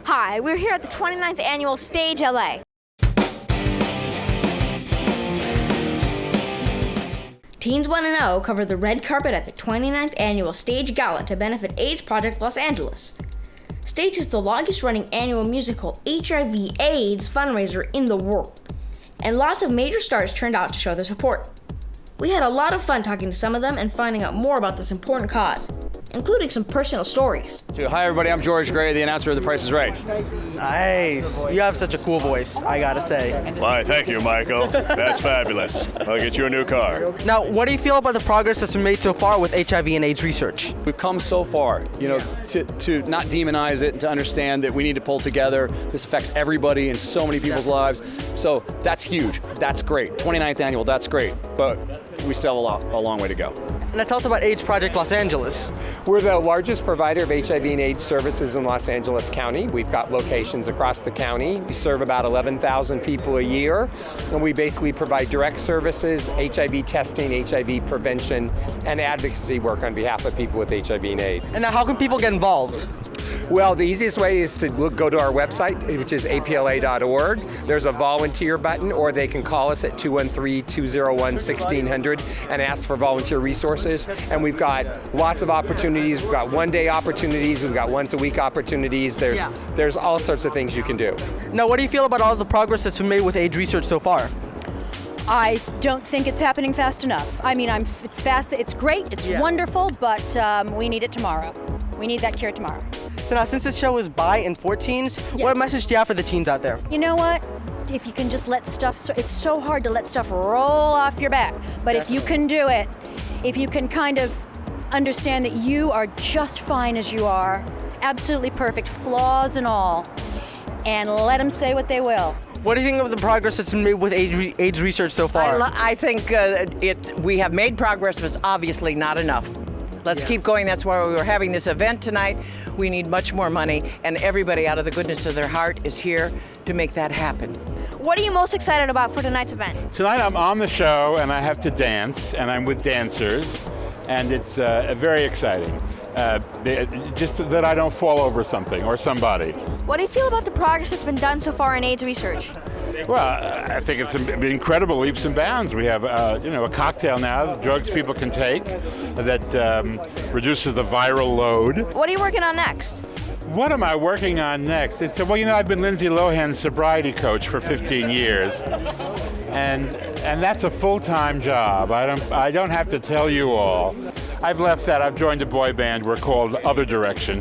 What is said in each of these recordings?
Hi, we're here at the 29th Annual S.T.A.G.E LA. Teens 1-0 covered the red carpet at the 29th Annual S.T.A.G.E Gala to benefit AIDS Project Los Angeles. S.T.A.G.E is the longest-running annual musical HIV/AIDS fundraiser in the world, and lots of major stars turned out to show their support. We had a lot of fun talking to some of them and finding out more about this important cause, including some personal stories. Hi everybody, I'm George Gray, the announcer of The Price is Right. Nice. You have such a cool voice, I gotta say. Why, thank you, Michael. That's fabulous. I'll get you a new car. Now, what do you feel about the progress that's been made so far with HIV and AIDS research? We've come so far, to not demonize it, to understand that we need to pull together. This affects everybody in so many people's lives. So that's huge. That's great. 29th annual, that's great. But we still have a long way to go. Now tell us about AIDS Project Los Angeles. We're the largest provider of HIV and AIDS services in Los Angeles County. We've got locations across the county. We serve about 11,000 people a year, and we basically provide direct services, HIV testing, HIV prevention, and advocacy work on behalf of people with HIV and AIDS. And now how can people get involved? Well, the easiest way is to go to our website, which is apla.org. There's a volunteer button, or they can call us at 213-201-1600 and ask for volunteer resources. And we've got lots of opportunities. We've got one-day opportunities. We've got once-a-week opportunities. There's all sorts of things you can do. Now, what do you feel about all the progress that's been made with AIDS research so far? I don't think it's happening fast enough. I mean, it's fast, it's great, it's wonderful, but we need it tomorrow. We need that cure tomorrow. So now, since this show is by and for teens, what message do you have for the teens out there? You know what? If you can just let stuff, it's so hard to let stuff roll off your back, but if you can do it, if you can kind of understand that you are just fine as you are, absolutely perfect, flaws and all, and let them say what they will. What do you think of the progress that's been made with AIDS research so far? I think we have made progress, but it's obviously not enough. Let's keep going. That's why we were having this event tonight. We need much more money, and everybody out of the goodness of their heart is here to make that happen. What are you most excited about for tonight's event? Tonight I'm on the show and I have to dance, and I'm with dancers, and it's very exciting. Just that I don't fall over something or somebody. What do you feel about the progress that's been done so far in AIDS research? Well, I think it's incredible leaps and bounds. We have, a cocktail now, drugs people can take that reduces the viral load. What are you working on next? What am I working on next? I've been Lindsay Lohan's sobriety coach for 15 years, and that's a full-time job. I don't have to tell you all. I've left that. I've joined a boy band. We're called Other Direction.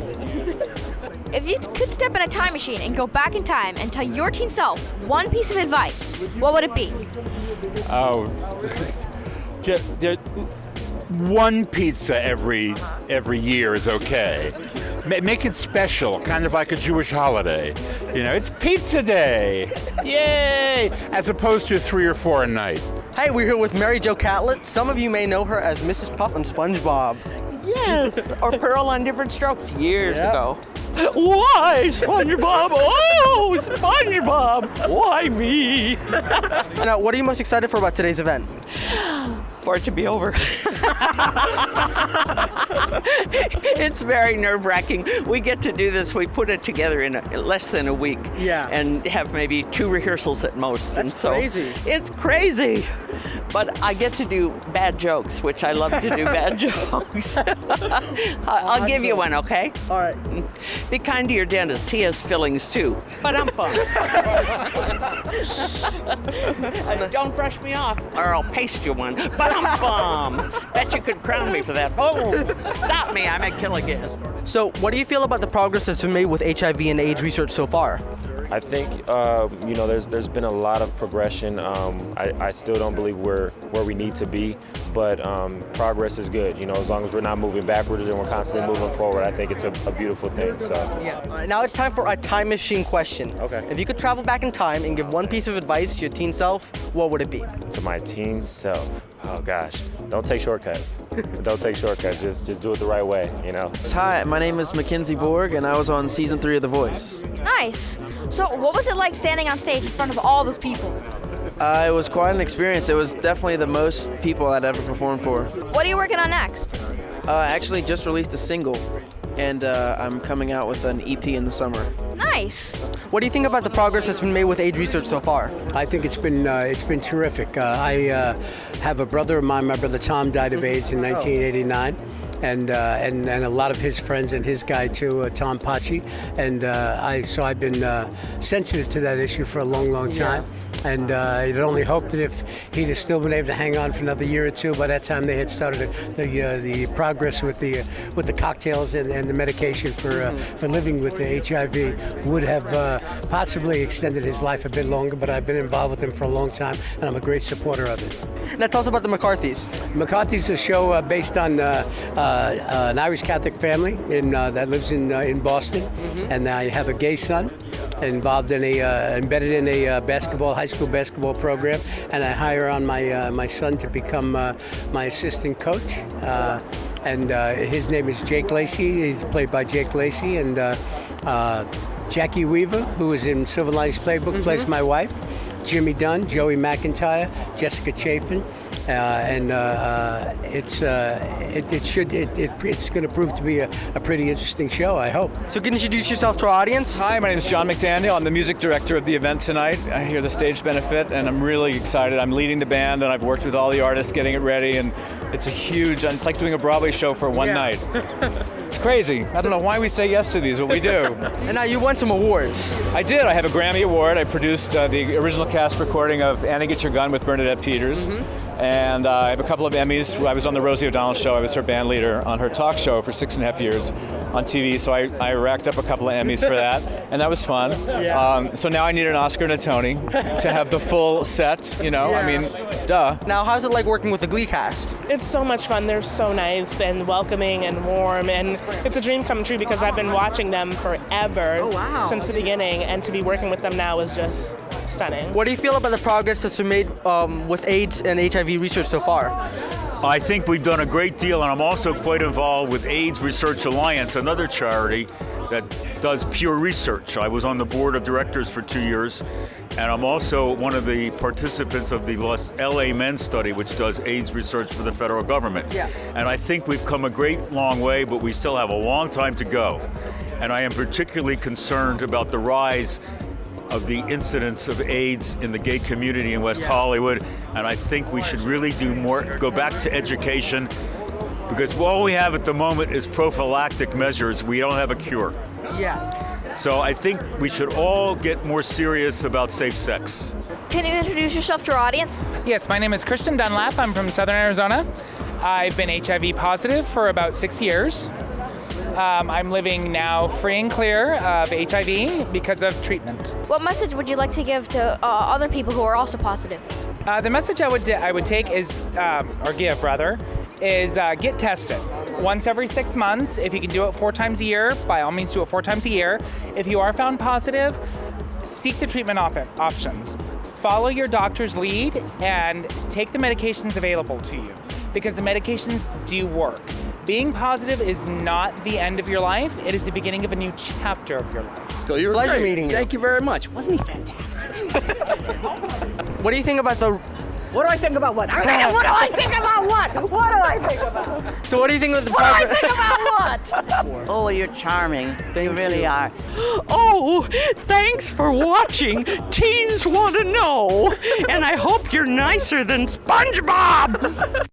If you could step in a time machine and go back in time and tell your teen self one piece of advice, what would it be? Oh, one pizza every year is okay. Make it special, kind of like a Jewish holiday. It's Pizza Day, yay! As opposed to 3 or 4 a night. Hey, we're here with Jo Catlett. Some of you may know her as Mrs. Puff on Spongebob. Yes, or Pearl on Different Strokes years ago. Why, SpongeBob? Oh, SpongeBob! Why me? Now, what are you most excited for about today's event? For it to be over. It's very nerve-wracking. We get to do this. We put it together in less than a week. Yeah. And have maybe 2 rehearsals at most. That's crazy. It's crazy. But I get to do bad jokes, which I love to do bad jokes. I'll give you one, okay? All right. Be kind to your dentist. He has fillings too. Ba-dum-bum. Don't brush me off, or I'll paste you one. Ba-dum-bum. Bet you could crown me for that. Oh, stop me. I'm at Killigan. So, what do you feel about the progress that's been made with HIV and AIDS research so far? I think, there's been a lot of progression. I still don't believe we're where we need to be, but progress is good. As long as we're not moving backwards and we're constantly moving forward, I think it's a beautiful thing. So. Yeah. All right, now it's time for a time machine question. Okay. If you could travel back in time and give one piece of advice to your teen self, what would it be? To my teen self, oh gosh, don't take shortcuts. Don't take shortcuts. Just do it the right way. Hi, my name is Mackenzie Bourg, and I was on season 3 of The Voice. Nice. So what was it like standing on stage in front of all those people? It was quite an experience. It was definitely the most people I'd ever performed for. What are you working on next? I actually just released a single, and I'm coming out with an EP in the summer. Nice. nice. What do you think about the progress that's been made with AIDS research so far? I think it's been terrific. I have a brother of mine. My brother Tom died of AIDS in 1989. And a lot of his friends and his guy too, Tom Paci, and so I've been sensitive to that issue for a long time. And I'd only hoped that if he'd have still been able to hang on for another year or two, by that time they had started the progress with the cocktails and the medication for living with the HIV would have possibly extended his life a bit longer. But I've been involved with him for a long time, and I'm a great supporter of it. Now tell us about the McCarthys. McCarthy's a show based on an Irish Catholic family that lives in Boston, and I have a gay son involved in embedded in a high school basketball program, and I hire on my son to become my assistant coach. And his name is Jake Lacey. He's played by Jake Lacey, and Jackie Weaver, who is in Silver Linings Playbook, plays my wife. Jimmy Dunn, Joey McIntyre, Jessica Chafin, and it's going to prove to be a pretty interesting show, I hope. So can you introduce yourself to our audience? Hi, my name is John McDaniel. I'm the music director of the event tonight. I hear the stage benefit, and I'm really excited. I'm leading the band, and I've worked with all the artists getting it ready, and it's it's like doing a Broadway show for one night. It's crazy. I don't know why we say yes to these, but we do. And now you won some awards. I did. I have a Grammy Award. I produced the original cast recording of Annie Get Your Gun with Bernadette Peters. And I have a couple of Emmys. I was on the Rosie O'Donnell Show. I was her band leader on her talk show for 6.5 years on TV. So I racked up a couple of Emmys for that, and that was fun. So now I need an Oscar and a Tony to have the full set. I mean, duh. Now, how's it like working with the Glee cast? It's so much fun. They're so nice and welcoming and warm, and it's a dream come true because I've been watching them forever since the beginning, and to be working with them now is just stunning. What do you feel about the progress that's been made with AIDS and HIV research so far? I think we've done a great deal, and I'm also quite involved with AIDS Research Alliance, another charity that does pure research. I was on the board of directors for 2 years, and I'm also one of the participants of the LA Men's Study, which does AIDS research for the federal government. And I think we've come a great long way, but we still have a long time to go. And I am particularly concerned about the rise of the incidence of AIDS in the gay community in West Hollywood, and I think we should really do more, go back to education, because all we have at the moment is prophylactic measures. We don't have a cure. So I think we should all get more serious about safe sex. Can you introduce yourself to our audience? Yes, my name is Christian Dunlap. I'm from Southern Arizona. I've been HIV positive for about 6 years. I'm living now free and clear of HIV because of treatment. What message would you like to give to other people who are also positive? The message I would take is, or give rather, is get tested once every 6 months. If you can do it 4 times a year, by all means do it 4 times a year. If you are found positive, seek the treatment options. Follow your doctor's lead and take the medications available to you, because the medications do work. Being positive is not the end of your life. It is the beginning of a new chapter of your life. So you're pleasure meeting you. Thank you very much. Wasn't he fantastic? What do you think about the... What do I think about what? What do I think about what? What do I think about? So what do you think of the What do I progress? think about what? Oh, you're charming. You really are. Oh, thanks for watching Teens Want to Know. And I hope you're nicer than SpongeBob.